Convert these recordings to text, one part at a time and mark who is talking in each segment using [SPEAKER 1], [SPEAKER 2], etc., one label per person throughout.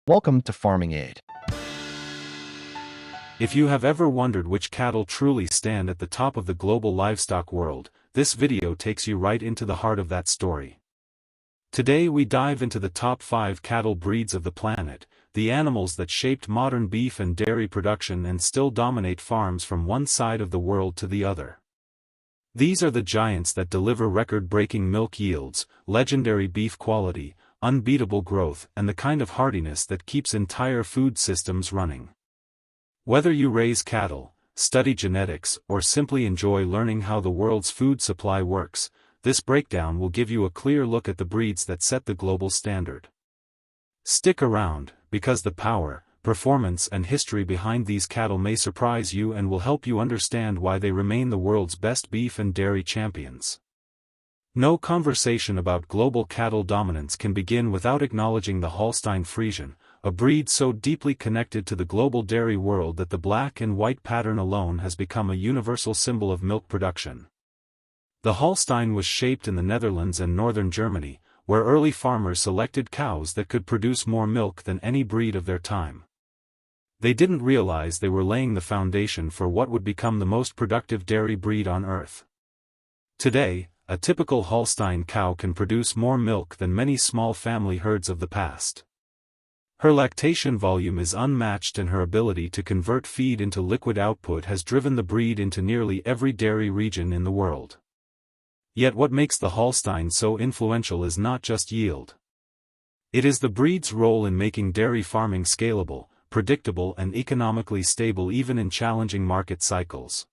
[SPEAKER 1] Welcome to Farming Aid.
[SPEAKER 2] If you have ever wondered which cattle truly stand at the top of the global livestock world, this video takes you right into the heart of that story. Today we dive into the top 5 cattle breeds of the planet, the animals that shaped modern beef and dairy production and still dominate farms from one side of the world to the other. These are the giants that deliver record-breaking milk yields, legendary beef quality, unbeatable growth, and the kind of hardiness that keeps entire food systems running. Whether you raise cattle, study genetics, or simply enjoy learning how the world's food supply works, this breakdown will give you a clear look at the breeds that set the global standard. Stick around, because the power, performance, and history behind these cattle may surprise you and will help you understand why they remain the world's best beef and dairy champions. No conversation about global cattle dominance can begin without acknowledging the Holstein Friesian, a breed so deeply connected to the global dairy world that the black and white pattern alone has become a universal symbol of milk production. The Holstein was shaped in the Netherlands and northern Germany, where early farmers selected cows that could produce more milk than any breed of their time. They didn't realize they were laying the foundation for what would become the most productive dairy breed on earth. Today, a typical Holstein cow can produce more milk than many small family herds of the past. Her lactation volume is unmatched and her ability to convert feed into liquid output has driven the breed into nearly every dairy region in the world. Yet what makes the Holstein so influential is not just yield. It is the breed's role in making dairy farming scalable, predictable, and economically stable even in challenging market cycles.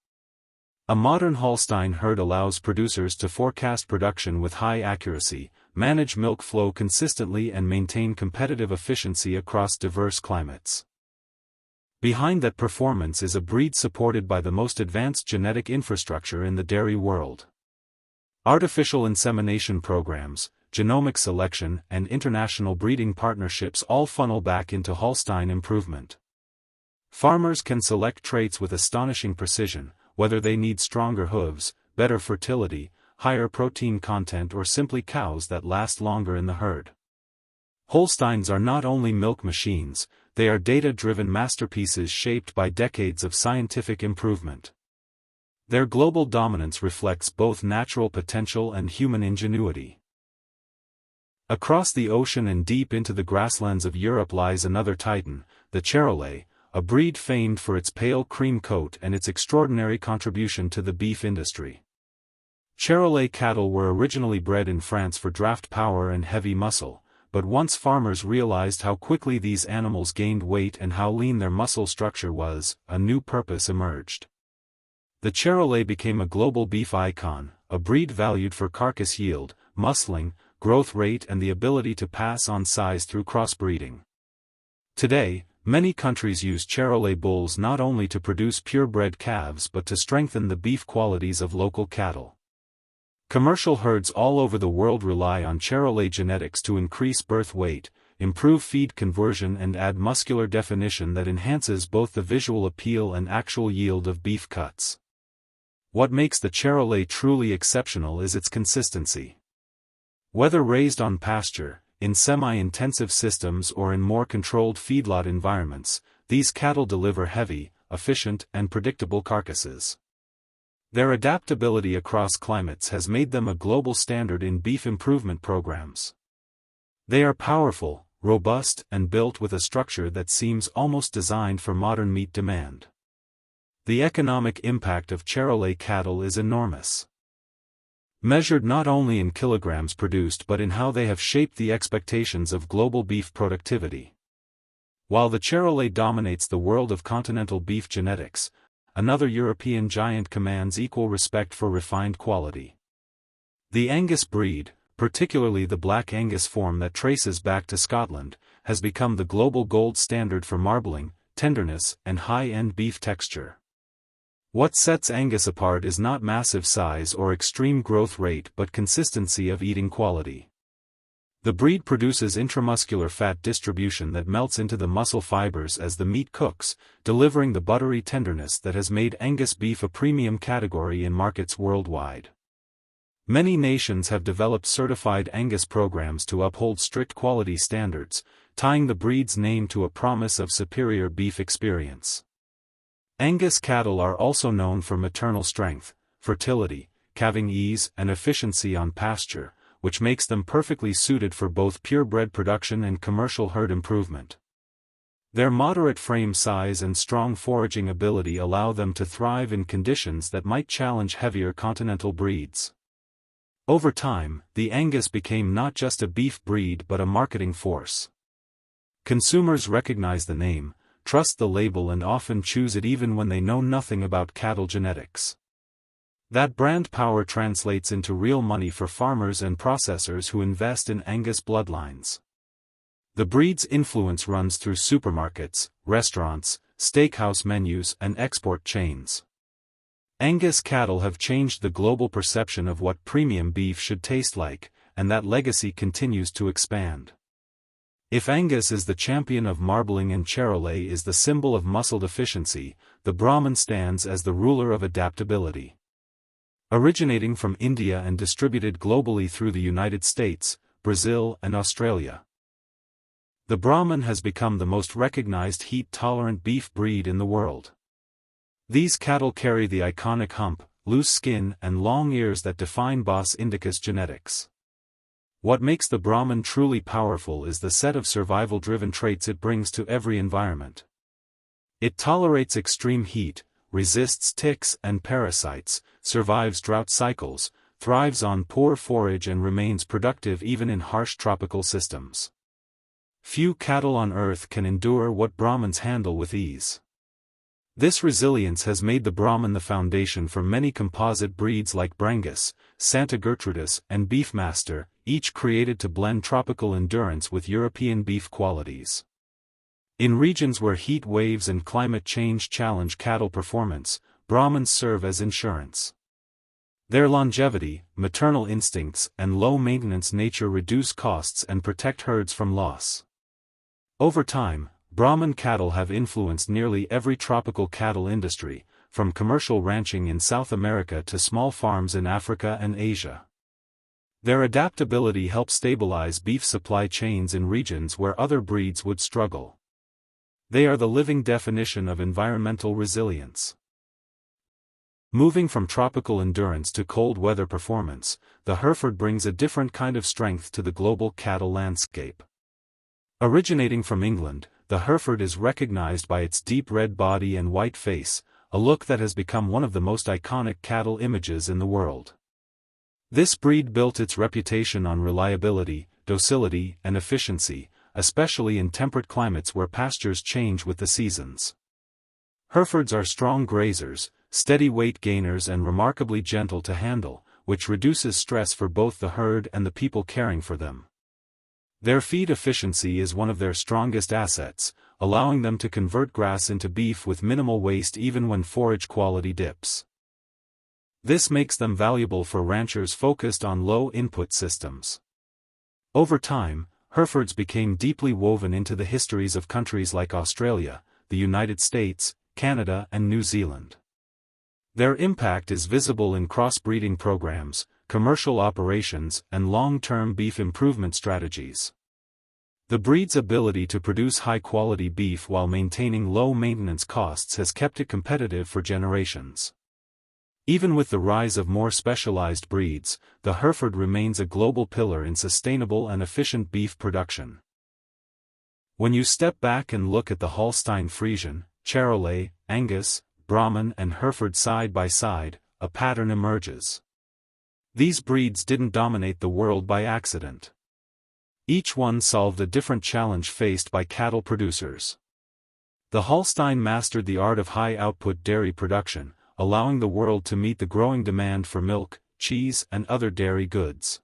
[SPEAKER 2] A modern Holstein herd allows producers to forecast production with high accuracy, manage milk flow consistently, and maintain competitive efficiency across diverse climates. Behind that performance is a breed supported by the most advanced genetic infrastructure in the dairy world. Artificial insemination programs, genomic selection, and international breeding partnerships all funnel back into Holstein improvement. Farmers can select traits with astonishing precision, whether they need stronger hooves, better fertility, higher protein content, or simply cows that last longer in the herd. Holsteins are not only milk machines, they are data-driven masterpieces shaped by decades of scientific improvement. Their global dominance reflects both natural potential and human ingenuity. Across the ocean and deep into the grasslands of Europe lies another titan, the Charolais, a breed famed for its pale cream coat and its extraordinary contribution to the beef industry. Charolais cattle were originally bred in France for draft power and heavy muscle, but once farmers realized how quickly these animals gained weight and how lean their muscle structure was, a new purpose emerged. The Charolais became a global beef icon, a breed valued for carcass yield, muscling, growth rate, and the ability to pass on size through crossbreeding. Today, many countries use Charolais bulls not only to produce purebred calves but to strengthen the beef qualities of local cattle. Commercial herds all over the world rely on Charolais genetics to increase birth weight, improve feed conversion, and add muscular definition that enhances both the visual appeal and actual yield of beef cuts. What makes the Charolais truly exceptional is its consistency. Whether raised on pasture, in semi-intensive systems, or in more controlled feedlot environments, these cattle deliver heavy, efficient, and predictable carcasses. Their adaptability across climates has made them a global standard in beef improvement programs. They are powerful, robust, and built with a structure that seems almost designed for modern meat demand. The economic impact of Charolais cattle is enormous. Measured not only in kilograms produced but in how they have shaped the expectations of global beef productivity. While the Charolais dominates the world of continental beef genetics, another European giant commands equal respect for refined quality. The Angus breed, particularly the black Angus form that traces back to Scotland, has become the global gold standard for marbling, tenderness, and high-end beef texture. What sets Angus apart is not massive size or extreme growth rate but consistency of eating quality. The breed produces intramuscular fat distribution that melts into the muscle fibers as the meat cooks, delivering the buttery tenderness that has made Angus beef a premium category in markets worldwide. Many nations have developed certified Angus programs to uphold strict quality standards, tying the breed's name to a promise of superior beef experience. Angus cattle are also known for maternal strength, fertility, calving ease, and efficiency on pasture, which makes them perfectly suited for both purebred production and commercial herd improvement. Their moderate frame size and strong foraging ability allow them to thrive in conditions that might challenge heavier continental breeds. Over time, the Angus became not just a beef breed but a marketing force. Consumers recognize the name, trust the label, and often choose it even when they know nothing about cattle genetics. That brand power translates into real money for farmers and processors who invest in Angus bloodlines. The breed's influence runs through supermarkets, restaurants, steakhouse menus, and export chains. Angus cattle have changed the global perception of what premium beef should taste like, and that legacy continues to expand. If Angus is the champion of marbling and Charolais is the symbol of muscled efficiency, the Brahman stands as the ruler of adaptability. Originating from India and distributed globally through the United States, Brazil, and Australia, the Brahman has become the most recognized heat-tolerant beef breed in the world. These cattle carry the iconic hump, loose skin, and long ears that define Bos indicus genetics. What makes the Brahman truly powerful is the set of survival-driven traits it brings to every environment. It tolerates extreme heat, resists ticks and parasites, survives drought cycles, thrives on poor forage, and remains productive even in harsh tropical systems. Few cattle on earth can endure what Brahmans handle with ease. This resilience has made the Brahman the foundation for many composite breeds like Brangus, Santa Gertrudis, and Beefmaster, each created to blend tropical endurance with European beef qualities. In regions where heat waves and climate change challenge cattle performance, Brahmans serve as insurance. Their longevity, maternal instincts, and low-maintenance nature reduce costs and protect herds from loss. Over time, Brahman cattle have influenced nearly every tropical cattle industry, from commercial ranching in South America to small farms in Africa and Asia. Their adaptability helps stabilize beef supply chains in regions where other breeds would struggle. They are the living definition of environmental resilience. Moving from tropical endurance to cold weather performance, the Hereford brings a different kind of strength to the global cattle landscape. Originating from England, the Hereford is recognized by its deep red body and white face, a look that has become one of the most iconic cattle images in the world. This breed built its reputation on reliability, docility, and efficiency, especially in temperate climates where pastures change with the seasons. Herefords are strong grazers, steady weight gainers, and remarkably gentle to handle, which reduces stress for both the herd and the people caring for them. Their feed efficiency is one of their strongest assets, allowing them to convert grass into beef with minimal waste even when forage quality dips. This makes them valuable for ranchers focused on low-input systems. Over time, Herefords became deeply woven into the histories of countries like Australia, the United States, Canada, and New Zealand. Their impact is visible in crossbreeding programs, commercial operations, and long-term beef improvement strategies. The breed's ability to produce high-quality beef while maintaining low-maintenance costs has kept it competitive for generations. Even with the rise of more specialized breeds, the Hereford remains a global pillar in sustainable and efficient beef production. When you step back and look at the Holstein Friesian, Charolais, Angus, Brahman, and Hereford side by side, a pattern emerges. These breeds didn't dominate the world by accident. Each one solved a different challenge faced by cattle producers. The Holstein mastered the art of high-output dairy production, allowing the world to meet the growing demand for milk, cheese, and other dairy goods.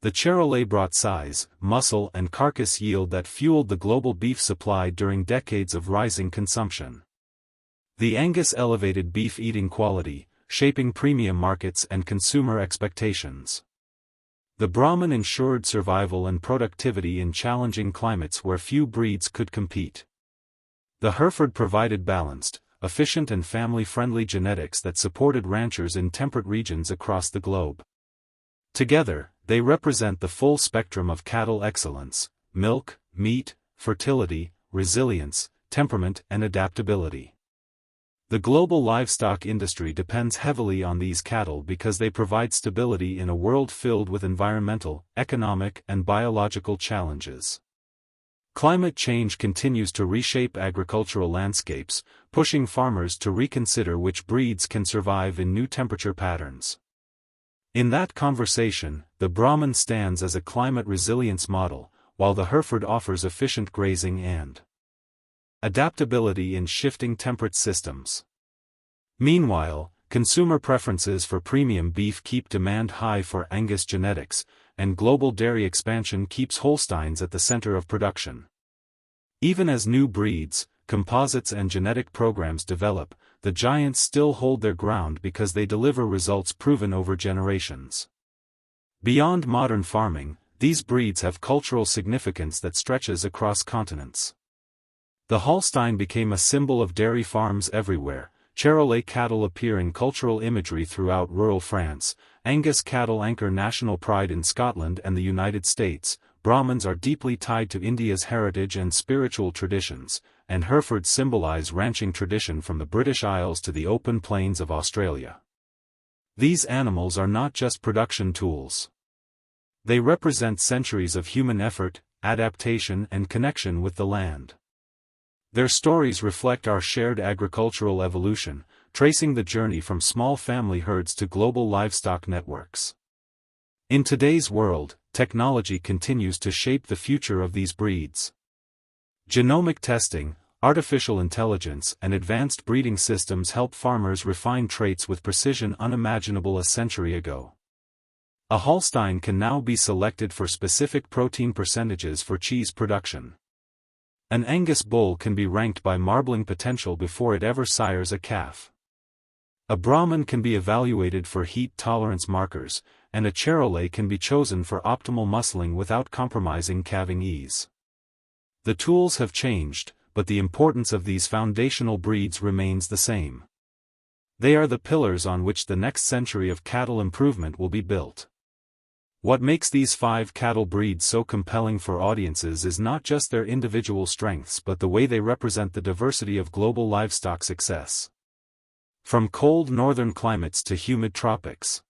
[SPEAKER 2] The Charolais brought size, muscle, and carcass yield that fueled the global beef supply during decades of rising consumption. The Angus elevated beef eating quality, shaping premium markets and consumer expectations. The Brahman ensured survival and productivity in challenging climates where few breeds could compete. The Hereford provided balanced, efficient, and family-friendly genetics that supported ranchers in temperate regions across the globe. Together, they represent the full spectrum of cattle excellence, milk, meat, fertility, resilience, temperament and adaptability. The global livestock industry depends heavily on these cattle because they provide stability in a world filled with environmental, economic, and biological challenges. Climate change continues to reshape agricultural landscapes, pushing farmers to reconsider which breeds can survive in new temperature patterns. In that conversation, the Brahman stands as a climate resilience model, while the Hereford offers efficient grazing and adaptability in shifting temperate systems. Meanwhile, consumer preferences for premium beef keep demand high for Angus genetics, and global dairy expansion keeps Holsteins at the center of production. Even as new breeds, composites and genetic programs develop, the giants still hold their ground because they deliver results proven over generations. Beyond modern farming, these breeds have cultural significance that stretches across continents. The Holstein became a symbol of dairy farms everywhere. Charolais cattle appear in cultural imagery throughout rural France, Angus cattle anchor national pride in Scotland and the United States, Brahmans are deeply tied to India's heritage and spiritual traditions, and Herefords symbolize ranching tradition from the British Isles to the open plains of Australia. These animals are not just production tools. They represent centuries of human effort, adaptation and connection with the land. Their stories reflect our shared agricultural evolution, tracing the journey from small family herds to global livestock networks. In today's world, technology continues to shape the future of these breeds. Genomic testing, artificial intelligence, and advanced breeding systems help farmers refine traits with precision unimaginable a century ago. A Holstein can now be selected for specific protein percentages for cheese production. An Angus bull can be ranked by marbling potential before it ever sires a calf. A Brahman can be evaluated for heat tolerance markers, and a Charolais can be chosen for optimal muscling without compromising calving ease. The tools have changed, but the importance of these foundational breeds remains the same. They are the pillars on which the next century of cattle improvement will be built. What makes these 5 cattle breeds so compelling for audiences is not just their individual strengths but the way they represent the diversity of global livestock success. From cold northern climates to humid tropics,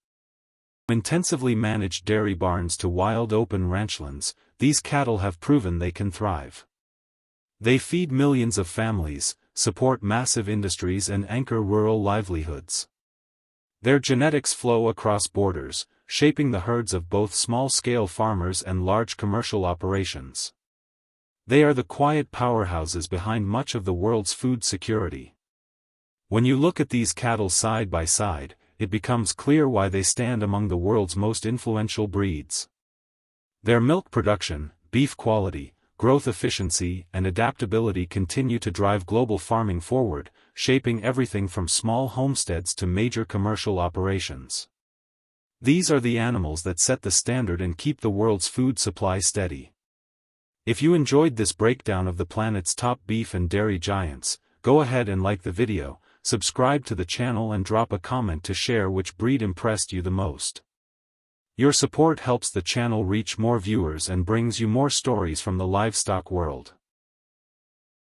[SPEAKER 2] from intensively managed dairy barns to wild open ranchlands, these cattle have proven they can thrive. They feed millions of families, support massive industries and anchor rural livelihoods. Their genetics flow across borders, shaping the herds of both small-scale farmers and large commercial operations. They are the quiet powerhouses behind much of the world's food security. When you look at these cattle side by side, it becomes clear why they stand among the world's most influential breeds. Their milk production, beef quality, growth efficiency, and adaptability continue to drive global farming forward, shaping everything from small homesteads to major commercial operations. These are the animals that set the standard and keep the world's food supply steady. If you enjoyed this breakdown of the planet's top beef and dairy giants, go ahead and like the video, subscribe to the channel and drop a comment to share which breed impressed you the most. Your support helps the channel reach more viewers and brings you more stories from the livestock world.